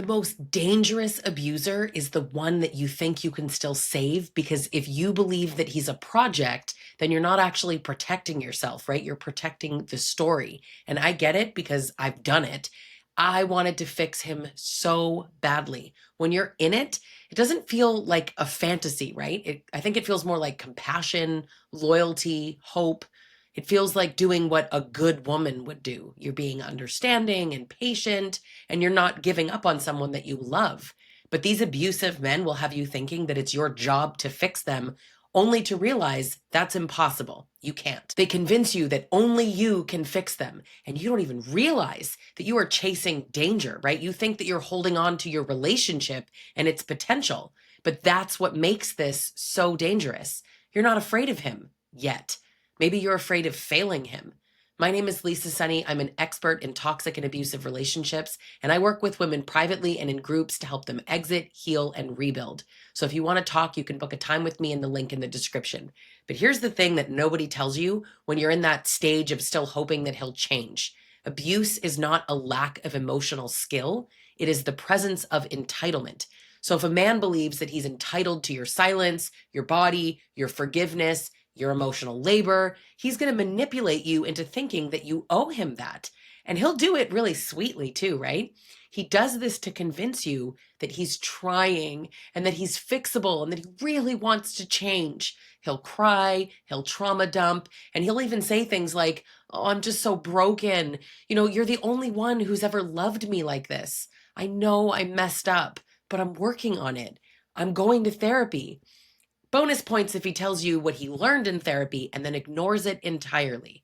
most dangerous abuser is the one that you think you can still save, because if you believe that he's a project, then you're not actually protecting yourself, right? You're protecting the story. And I get it because I've done it. I wanted to fix him so badly. When you're in it, it doesn't feel like a fantasy, right? I think it feels more like compassion, loyalty, hope. It feels like doing what a good woman would do. You're being understanding and patient, and you're not giving up on someone that you love. But these abusive men will have you thinking that it's your job to fix them, only to realize that's impossible. You can't. They convince you that only you can fix them, and you don't even realize that you are chasing danger, right? You think that you're holding on to your relationship and its potential, but that's what makes this so dangerous. You're not afraid of him yet. Maybe you're afraid of failing him. My name is Lisa Sonni. I'm an expert in toxic and abusive relationships, and I work with women privately and in groups to help them exit, heal, and rebuild. So if you want to talk, you can book a time with me in the link in the description. But here's the thing that nobody tells you when you're in that stage of still hoping that he'll change. Abuse is not a lack of emotional skill. It is the presence of entitlement. So if a man believes that he's entitled to your silence, your body, your forgiveness, your emotional labor, he's going to manipulate you into thinking that you owe him that. And he'll do it really sweetly too, right? He does this to convince you that he's trying and that he's fixable and that he really wants to change. He'll cry, he'll trauma dump, and he'll even say things like, "Oh, I'm just so broken. You're the only one who's ever loved me like this. I know I messed up, but I'm working on it. I'm going to therapy." Bonus points if he tells you what he learned in therapy and then ignores it entirely.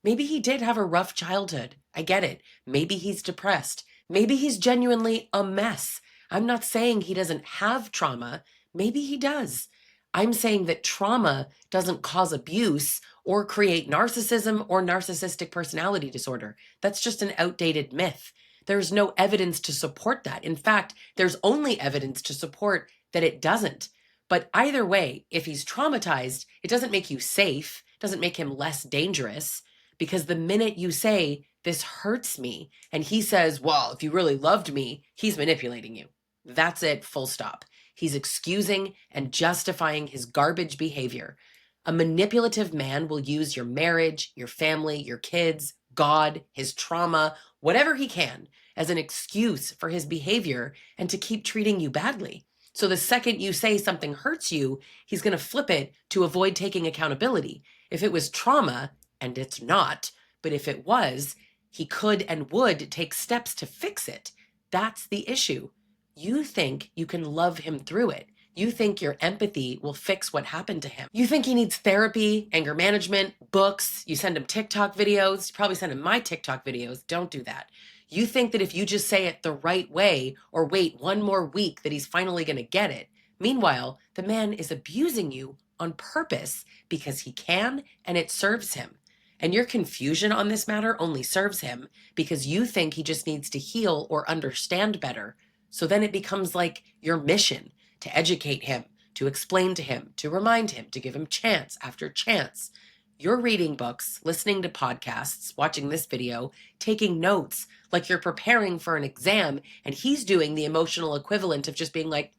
Maybe he did have a rough childhood. I get it. Maybe he's depressed. Maybe he's genuinely a mess. I'm not saying he doesn't have trauma. Maybe he does. I'm saying that trauma doesn't cause abuse or create narcissism or narcissistic personality disorder. That's just an outdated myth. There's no evidence to support that. In fact, there's only evidence to support that it doesn't. But either way, if he's traumatized, it doesn't make you safe, doesn't make him less dangerous, because the minute you say, "This hurts me," and he says, "Well, if you really loved me," he's manipulating you. That's it, full stop. He's excusing and justifying his garbage behavior. A manipulative man will use your marriage, your family, your kids, God, his trauma, whatever he can, as an excuse for his behavior and to keep treating you badly. So the second you say something hurts you, he's going to flip it to avoid taking accountability. If it was trauma, and it's not, but if it was, he could and would take steps to fix it. That's the issue. You think you can love him through it. You think your empathy will fix what happened to him. You think he needs therapy, anger management, books. You send him TikTok videos. You probably send him my TikTok videos. Don't do that. You think that if you just say it the right way or wait one more week that he's finally going to get it. Meanwhile, the man is abusing you on purpose because he can and it serves him. And your confusion on this matter only serves him because you think he just needs to heal or understand better. So then it becomes like your mission to educate him, to explain to him, to remind him, to give him chance after chance. You're reading books, listening to podcasts, watching this video, taking notes like you're preparing for an exam, and he's doing the emotional equivalent of just being like,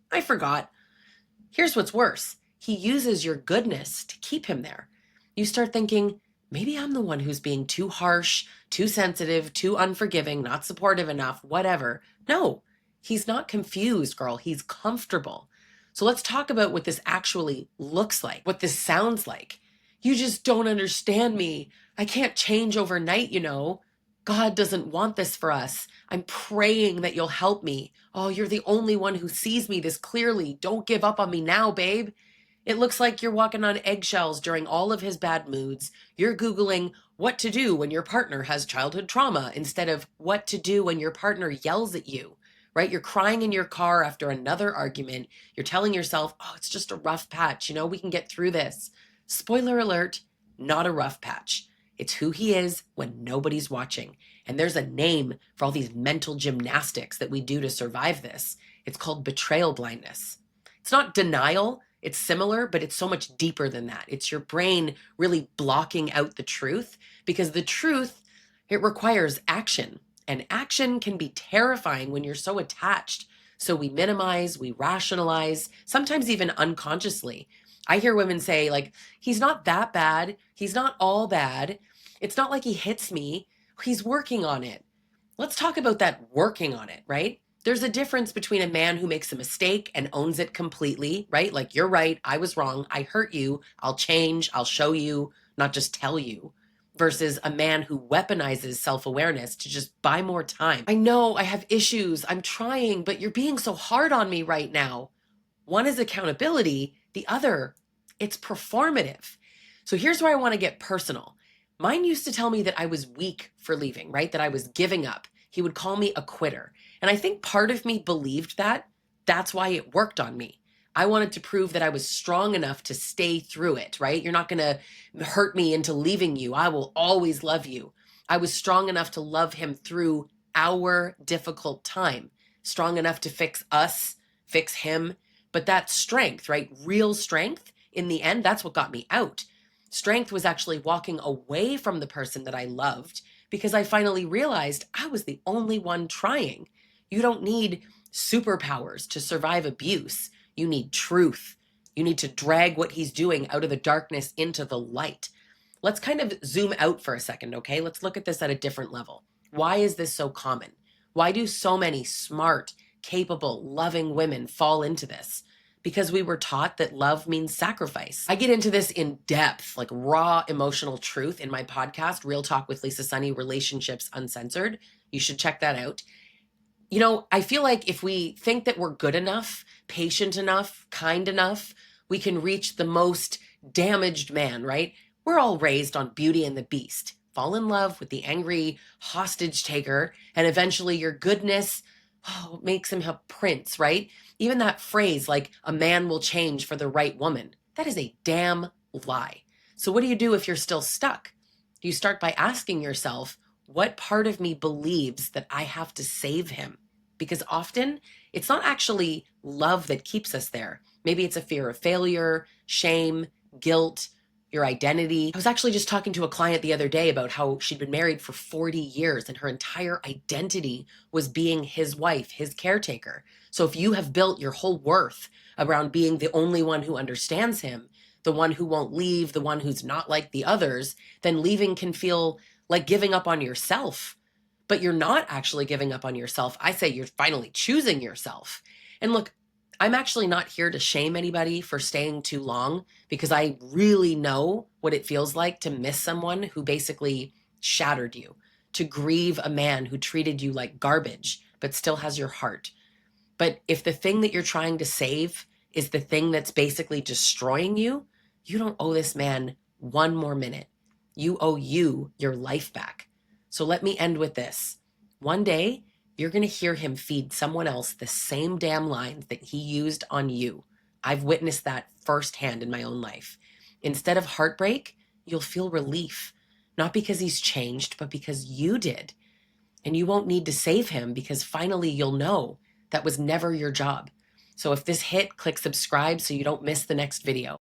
"I forgot." Here's what's worse. He uses your goodness to keep him there. You start thinking, maybe I'm the one who's being too harsh, too sensitive, too unforgiving, not supportive enough, whatever. No, he's not confused, girl. He's comfortable. So let's talk about what this actually looks like, what this sounds like. "You just don't understand me. I can't change overnight. God doesn't want this for us. I'm praying that you'll help me. Oh, you're the only one who sees me this clearly. Don't give up on me now, babe." It looks like you're walking on eggshells during all of his bad moods. You're Googling what to do when your partner has childhood trauma instead of what to do when your partner yells at you, right? You're crying in your car after another argument. You're telling yourself, "Oh, it's just a rough patch. We can get through this." Spoiler alert, not a rough patch. It's who he is when nobody's watching. And there's a name for all these mental gymnastics that we do to survive this. It's called betrayal blindness. It's not denial. It's similar, but it's so much deeper than that. It's your brain really blocking out the truth because the truth, it requires action. And action can be terrifying when you're so attached. So we minimize, we rationalize, sometimes even unconsciously. I hear women say, like, he's not that bad. He's not all bad. It's not like he hits me. He's working on it. Let's talk about that working on it, right? There's a difference between a man who makes a mistake and owns it completely, right? Like, you're right, I was wrong, I hurt you, I'll change, I'll show you, not just tell you, versus a man who weaponizes self awareness to just buy more time. I know I have issues, I'm trying, but you're being so hard on me right now. One is accountability, the other, it's performative. So here's where I want to get personal. Mine used to tell me that I was weak for leaving, right? That I was giving up. He would call me a quitter. And I think part of me believed that. That's why it worked on me. I wanted to prove that I was strong enough to stay through it, right? You're not going to hurt me into leaving you. I will always love you. I was strong enough to love him through our difficult time, strong enough to fix us, fix him. But that strength, right? Real strength, in the end, that's what got me out. Strength was actually walking away from the person that I loved because I finally realized I was the only one trying. You don't need superpowers to survive abuse. You need truth. You need to drag what he's doing out of the darkness into the light. Let's kind of zoom out for a second, okay? Let's look at this at a different level. Why is this so common? Why do so many smart, capable, loving women fall into this? Because we were taught that love means sacrifice. I get into this in depth, like raw emotional truth in my podcast, Real Talk with Lisa Sonni, Relationships Uncensored. You should check that out. You know, I feel like if we think that we're good enough, patient enough, kind enough, we can reach the most damaged man, right? We're all raised on Beauty and the Beast. Fall in love with the angry hostage taker, and eventually your goodness makes him a prince, right? Even that phrase, like a man will change for the right woman, that is a damn lie. So what do you do if you're still stuck? You start by asking yourself, what part of me believes that I have to save him? Because often it's not actually love that keeps us there. Maybe it's a fear of failure, shame, guilt, your identity. I was actually just talking to a client the other day about how she'd been married for 40 years and her entire identity was being his wife, his caretaker. So if you have built your whole worth around being the only one who understands him, the one who won't leave, the one who's not like the others, then leaving can feel like giving up on yourself. But you're not actually giving up on yourself. I say you're finally choosing yourself. And look, I'm actually not here to shame anybody for staying too long because I really know what it feels like to miss someone who basically shattered you, to grieve a man who treated you like garbage, but still has your heart. But if the thing that you're trying to save is the thing that's basically destroying you, you don't owe this man one more minute. You owe you your life back. So let me end with this. One day, you're going to hear him feed someone else the same damn lines that he used on you. I've witnessed that firsthand in my own life. Instead of heartbreak, you'll feel relief. Not because he's changed, but because you did. And you won't need to save him because finally you'll know that was never your job. So if this hit, click subscribe so you don't miss the next video.